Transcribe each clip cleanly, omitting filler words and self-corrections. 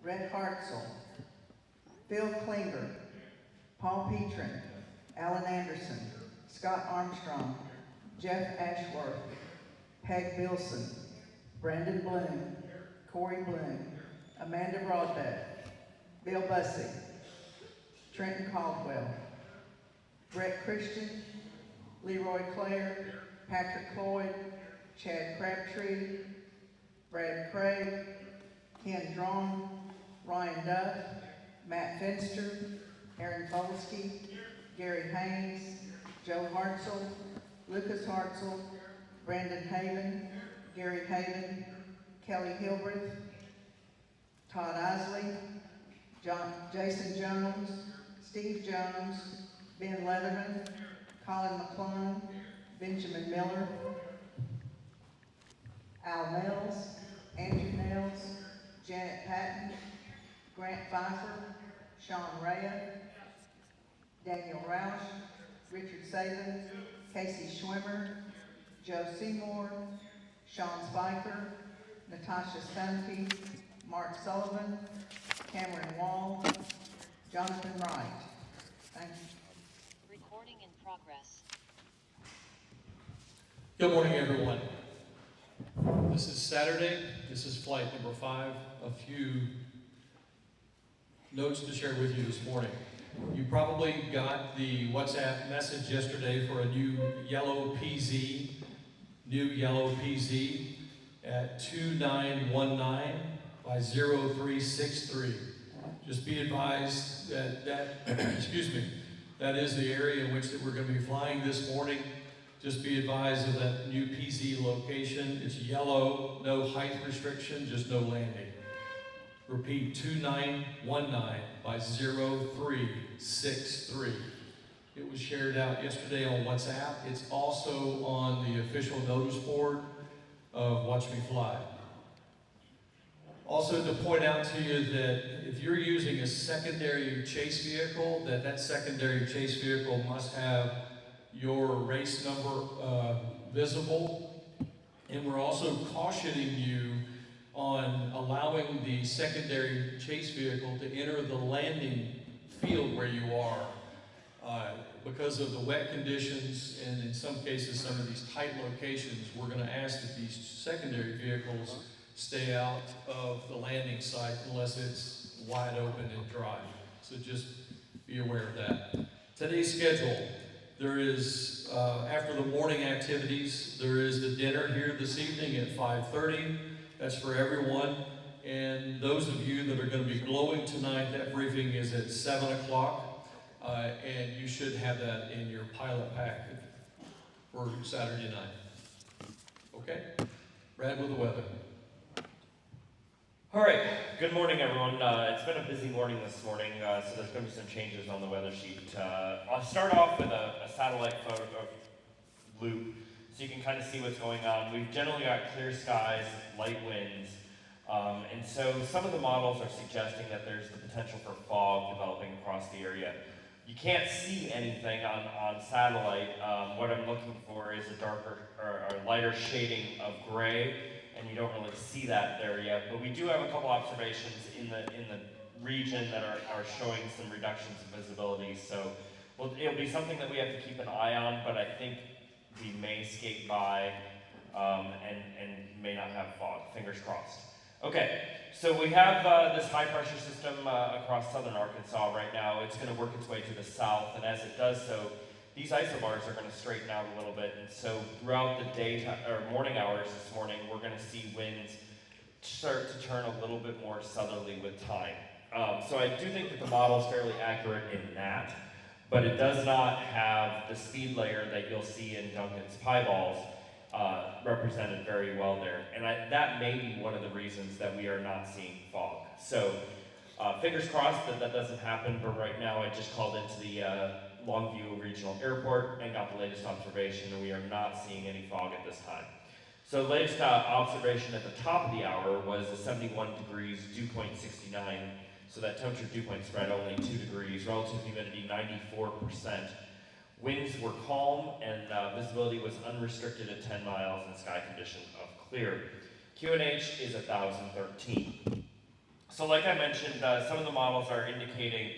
Red Hartzell, Phil Klinger, Paul Petrin, Alan Anderson, Scott Armstrong, Jeff Ashworth, Peg Bilson, Brandon Bloom, Corey Bloom, Amanda Broadbeck, Bill Bussey, Trenton Caldwell, Brett Christian, Leroy Clare, Patrick Cloyd, Chad Crabtree, Brad Craig, Ken Drawn, Ryan Duff, Matt Finster, Aaron Polsky, Gary Haynes, Joe Hartzell, Lucas Hartzell, Brandon Haven, Gary Haven, Kelly Hilbreth, Todd Isley, Jason Jones, Steve Jones, Ben Leatherman, Colin McClung, Benjamin Miller, Al Mills, Andrew Nels, Janet Patton, Grant Pfeiffer, Sean Rea, Daniel Roush, Richard Saban, Casey Schwimmer, Joe Seymour, Sean Spiker, Natasha Stunke, Mark Sullivan, Cameron Wall, Jonathan Wright. Thank you. Recording in progress. Good morning, everyone. This is Saturday. This is flight number 5. A few notes to share with you this morning. You probably got the WhatsApp message yesterday for a new yellow PZ at 2919 by 0363. Just be advised that excuse me, that is the area in which that we're going to be flying this morning. Just be advised of that new PZ location. It's yellow, no height restriction, just no landing. Repeat, 2919 by 0363. It was shared out yesterday on WhatsApp. It's also on the official notice board of Watch Me Fly. Also to point out to you that if you're using a secondary chase vehicle, that secondary chase vehicle must have your race number visible. And we're also cautioning you on allowing the secondary chase vehicle to enter the landing field where you are. Because of the wet conditions and in some cases some of these tight locations, we're going to ask that these secondary vehicles stay out of the landing site unless it's wide open and dry. So just be aware of that. Today's schedule, there is, after the morning activities, there is the dinner here this evening at 5:30. That's for everyone. And those of you that are going to be glowing tonight, that briefing is at 7 o'clock. And you should have that in your pilot pack for Saturday night. Okay? Brad with the weather. All right, good morning, everyone. It's been a busy morning this morning, so there's going to be some changes on the weather sheet. I'll start off with a satellite photo loop so you can kind of see what's going on. We've generally got clear skies, light winds, and so some of the models are suggesting that there's the potential for fog developing across the area. You can't see anything on satellite. What I'm looking for is a darker or lighter shading of gray, and you don't really see that there yet. But we do have a couple observations in the region that are showing some reductions in visibility. So it'll be something that we have to keep an eye on, but I think we may skate by and may not have fog. Fingers crossed. Okay, so we have this high pressure system across southern Arkansas right now. It's going to work its way to the south, and as it does so, these isobars are going to straighten out a little bit. And so throughout the daytime or morning hours this morning, we're going to see winds start to turn a little bit more southerly with time. So I do think that the model is fairly accurate in that, but it does not have the speed layer that you'll see in Duncan's Pieballs represented very well there. And that may be one of the reasons that we are not seeing fog. So fingers crossed that doesn't happen, but right now I just called into the Longview Regional Airport and got the latest observation, and we are not seeing any fog at this time. So the latest observation at the top of the hour was a 71 degrees dew point 69. So that temperature dew point spread only 2 degrees, relative humidity 94%. Winds were calm and visibility was unrestricted at 10 miles and sky condition of clear. QNH is 1,013. So like I mentioned, some of the models are indicating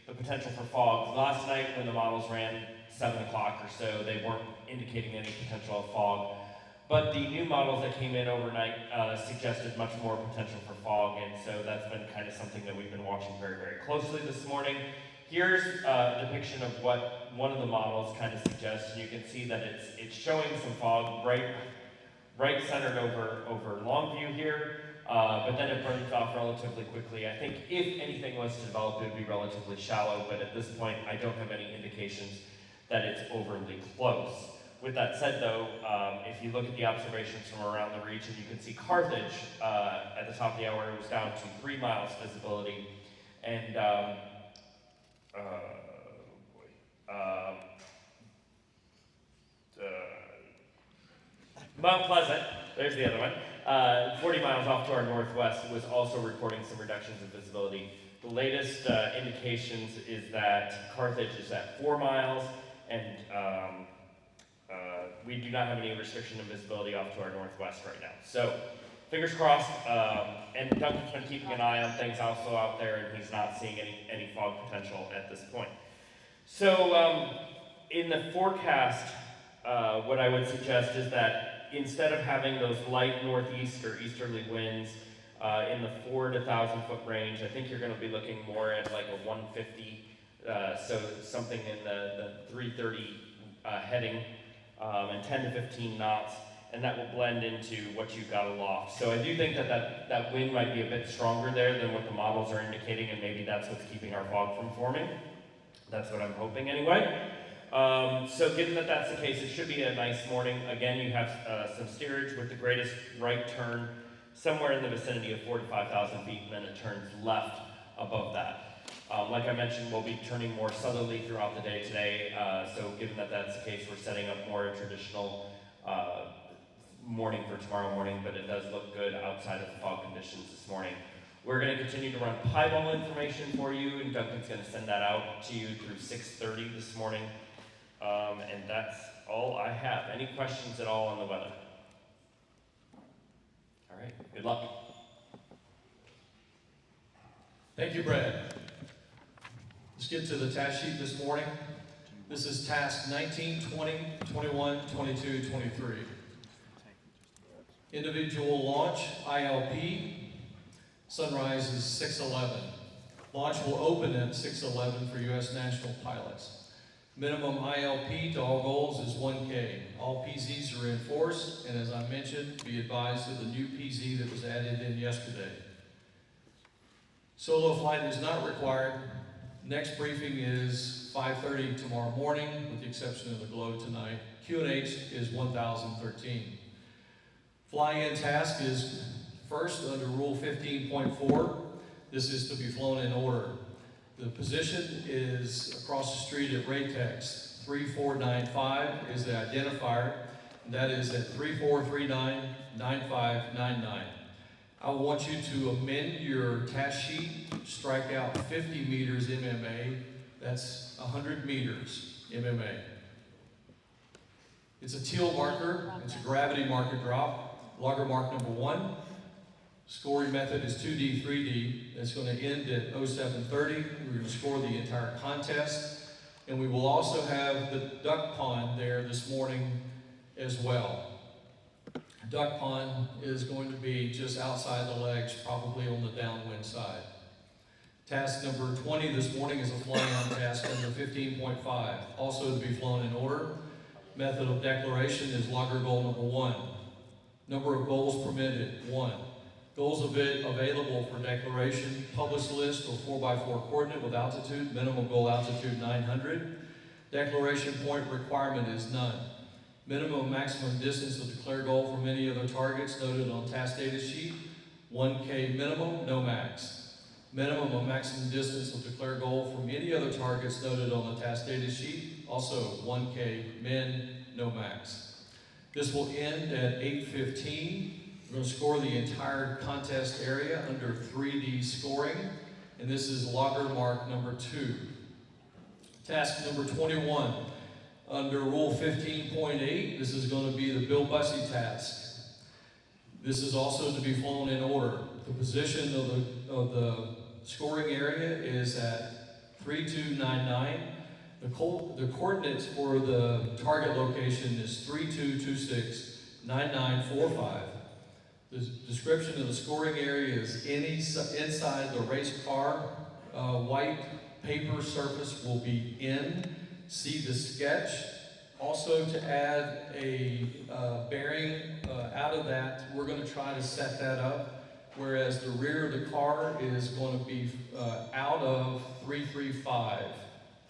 the potential for fog. Last night when the models ran 7 o'clock or so, they weren't indicating any potential of fog. But the new models that came in overnight suggested much more potential for fog, and so that's been kind of something that we've been watching very, very closely this morning. Here's a depiction of what one of the models kind of suggests, and you can see that it's showing some fog right centered over Longview here, but then it burns off relatively quickly. I think if anything was to develop, it would be relatively shallow, but at this point, I don't have any indications that it's overly close. With that said though, if you look at the observations from around the region, you can see Carthage at the top of the hour was down to 3 miles visibility, and Mount Pleasant, there's the other one, 40 miles off to our northwest, was also recording some reductions in visibility. The latest indications is that Carthage is at 4 miles, and we do not have any restriction of visibility off to our northwest right now. So, fingers crossed, and Duncan's been keeping an eye on things also out there, and he's not seeing any fog potential at this point. So, in the forecast, what I would suggest is that instead of having those light northeast or easterly winds in the 4 to 1,000 foot range, I think you're going to be looking more at like a 150, so something in the 330 heading, and 10 to 15 knots, and that will blend into what you've got aloft. So I do think that wind might be a bit stronger there than what the models are indicating, and maybe that's what's keeping our fog from forming. That's what I'm hoping anyway. So given that that's the case, it should be a nice morning. Again, you have some steerage with the greatest right turn somewhere in the vicinity of 4 to 5,000 feet, and then it turns left above that. Like I mentioned, we'll be turning more southerly throughout the day today, so given that that's the case, we're setting up more a traditional morning for tomorrow morning, but it does look good outside of the fog conditions this morning. We're going to continue to run piebald information for you, and Duncan's going to send that out to you through 6:30 this morning. And that's all I have. Any questions at all on the weather? All right, good luck. Thank you, Brad. Let's get to the task sheet this morning. This is task 19, 20, 21, 22, 23. Individual launch, ILP. Sunrise is 6:11. Launch will open at 6:11 for U.S. national pilots. Minimum ILP to all goals is 1K. All PZs are in force, and as I mentioned, be advised of the new PZ that was added in yesterday. Solo flight is not required. Next briefing is 5:30 tomorrow morning, with the exception of the glow tonight. QNH is 1013. Fly-in task is first under Rule 15.4. This is to be flown in order. The position is across the street at Raytex. 3495 is the identifier, and that is at 3439-9599. I want you to amend your task sheet, strike out 50 meters MMA, that's 100 meters MMA. It's a teal marker, it's a gravity marker drop, logger mark number 1. Scoring method is 2D, 3D. That's going to end at 0730. We're going to score the entire contest. And we will also have the duck pond there this morning as well. Duck pond is going to be just outside the legs, probably on the downwind side. Task number 20 this morning is a fly-on task under 15.5, also to be flown in order. Method of declaration is logger goal number 1. Number of goals permitted, 1. Goals available for declaration, published list or 4x4 coordinate with altitude, minimum goal altitude 900. Declaration point requirement is none. Minimum maximum distance of declared goal from any other targets noted on task data sheet, 1K minimum, no max. Minimum of maximum distance of declared goal from any other targets noted on the task data sheet, also 1K min, no max. This will end at 8:15. We're going to score the entire contest area under 3D scoring, and this is logger mark number 2. Task number 21, under Rule 15.8, this is going to be the Bill Bussey task. This is also to be flown in order. The position of the scoring area is at 3299. The coordinates for the target location is 32269945. The description of the scoring area is inside the race car. White paper surface will be in. See the sketch. Also, to add a bearing out of that, we're going to try to set that up, whereas the rear of the car is going to be out of 335.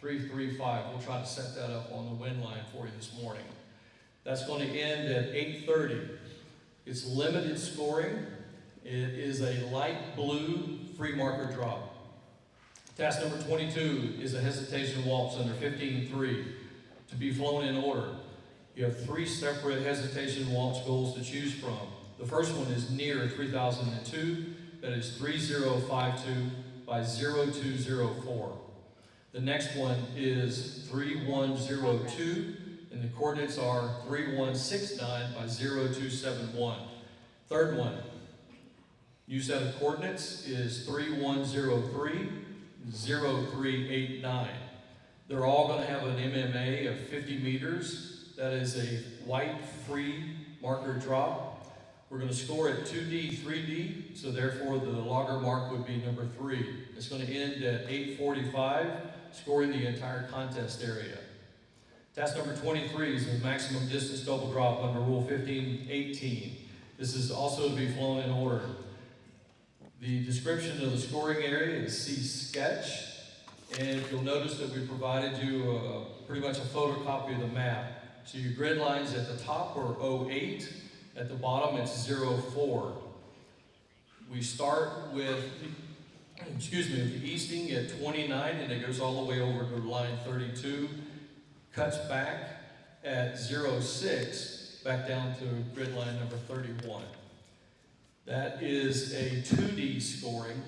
335. We'll try to set that up on the wind line for you this morning. That's going to end at 8:30. It's limited scoring. It is a light blue free marker drop. Task number 22 is a hesitation waltz under 15-3 to be flown in order. You have 3 separate hesitation waltz goals to choose from. The first one is near 3002, that is 3052 by 0204. The next one is 3102, and the coordinates are 3169 by 0271. Third one, new set of coordinates is 3103, 0389. They're all going to have an MMA of 50 meters. That is a white free marker drop. We're going to score at 2D, 3D, so therefore the logger mark would be number 3. It's going to end at 8:45, scoring the entire contest area. Task number 23 is a maximum distance double drop under Rule 1518. This is also to be flown in order. The description of the scoring area is see sketch, and you'll notice that we provided you pretty much a photocopy of the map. So your grid lines at the top are 08, at the bottom it's 04. We start with, the easting at 29, and it goes all the way over to line 32, cuts back at 06, back down to grid line number 31. That is a 2D scoring,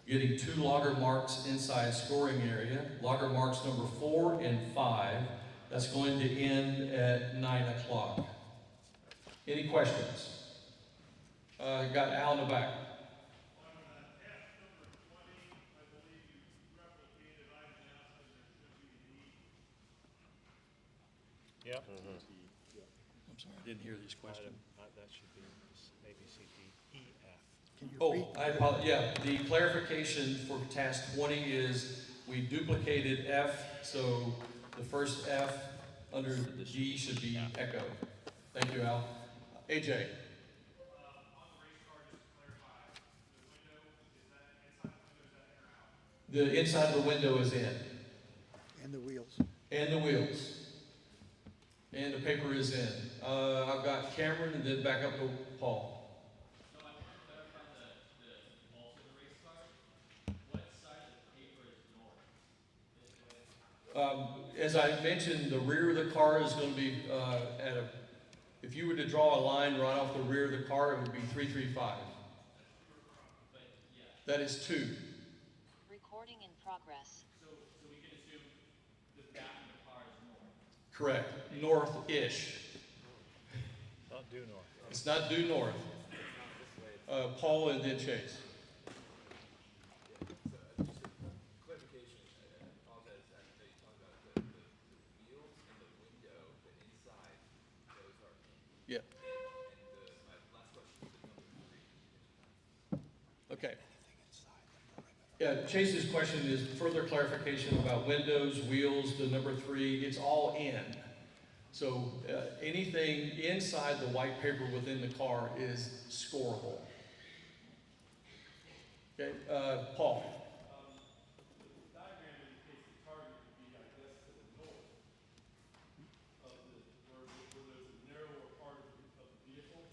getting 2 logger marks inside scoring area. Logger marks number 4 and 5. That's going to end at 9 o'clock. Any questions? Got Al in the back. Yep. I'm sorry, I didn't hear these questions. That should be A, B, C, D, E, F. Oh, I apologize. Yeah, the clarification for task 20 is we duplicated F, so the first F under the G should be echo. Thank you, Al. AJ. The inside of the window is in. And the wheels. And the wheels. And the paper is in. I've got Cameron and then back up to Paul. So I want to clarify the vault of the race car. What side of the paper is north? As I mentioned, the rear of the car is going to be if you were to draw a line right off the rear of the car, it would be 335. That is 2. Recording in progress. So we can assume the back of the car is north. Correct. North-ish. Not due north. It's not due north. Paul and then Chase. Clarification, I apologize, actually, you talked about the wheels and the window, but inside, those are in. Yeah. And my last question is number 3. Okay. Yeah, Chase's question is further clarification about windows, wheels, the number 3. It's all in. So anything inside the white paper within the car is scoreable. Okay, Paul. The diagram indicates the target would be, I guess, to the north of where there's a narrower part of the vehicle.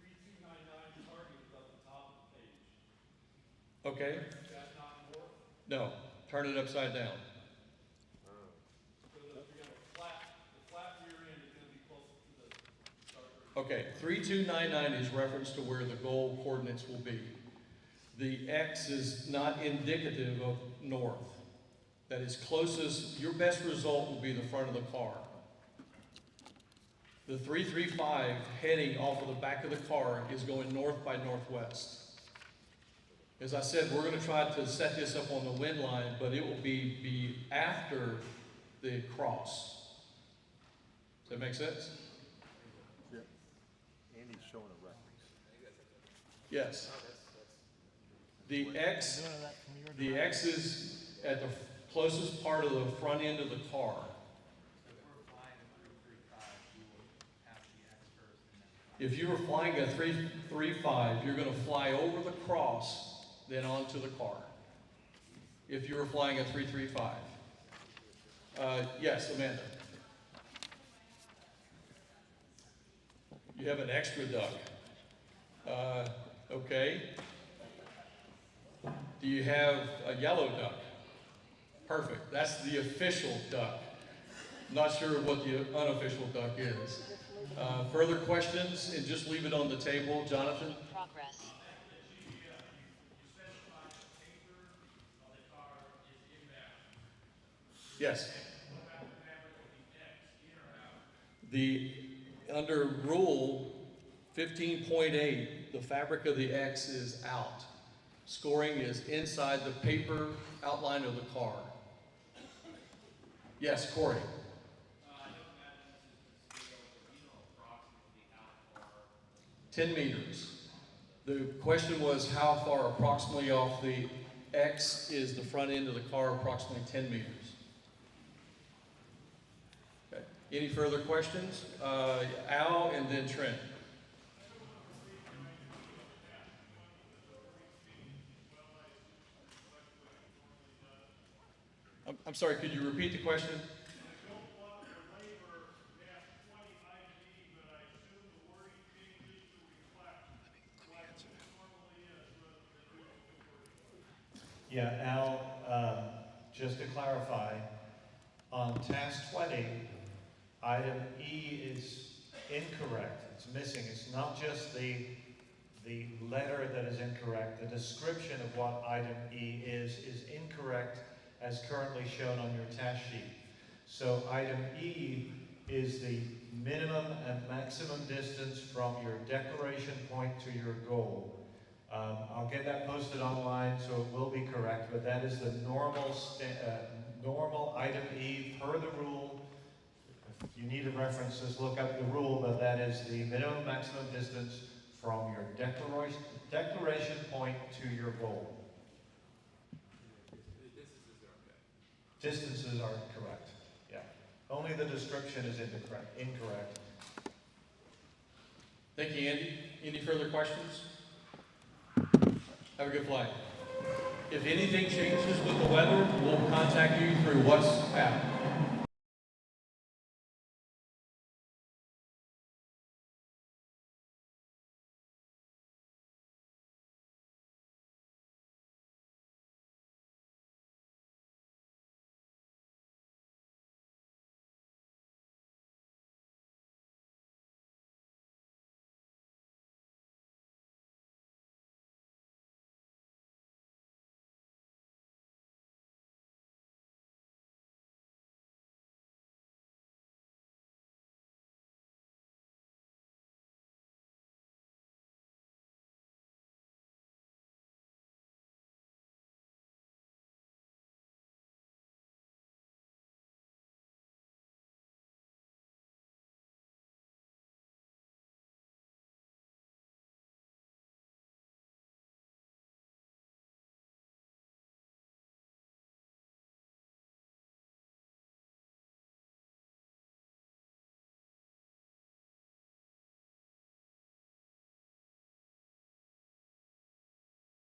3299 target is at the top of the page. Okay. Is that not north? No, turn it upside down. So we got the flat rear end is going to be closer to the starter. Okay, 3299 is reference to where the goal coordinates will be. The X is not indicative of north. That is closest, your best result will be the front of the car. The 335 heading off of the back of the car is going north by northwest. As I said, we're gonna try to set this up on the wind line, but it will be after the cross. Does that make sense? Andy's showing a reference. Yes. The X, None of that from your the X is at the closest part of the front end of the car. If you were flying a 335, you're gonna fly over the cross, then onto the car. If you were flying a 335. Yes, Amanda. You have an extra duck. Okay. Do you have a yellow duck? Perfect. That's the official duck. Not sure what the unofficial duck is. Further questions, and just leave it on the table, Jonathan? Progress. Yes. Under rule 15.8, the fabric of the X is out. Scoring is inside the paper outline of the car. Yes, Corey. 10 meters. The question was how far approximately off the X is the front end of the car, approximately 10 meters. Okay. Any further questions? Al and then Trent. I'm sorry, could you repeat the question? Yeah, Al, just to clarify, on task 20, item E is incorrect. It's missing. It's not just the letter that is incorrect. The description of what item E is incorrect as currently shown on your task sheet. So item E is the minimum and maximum distance from your declaration point to your goal. I'll get that posted online so it will be correct, but that is the normal item E per the rule. If you need a reference, just look up the rule, but that is the minimum maximum distance from your declaration point to your goal. Distances are correct, yeah. Only the description is incorrect. Thank you, Andy. Any further questions? Have a good flight. If anything changes with the weather, we'll contact you through WhatsApp.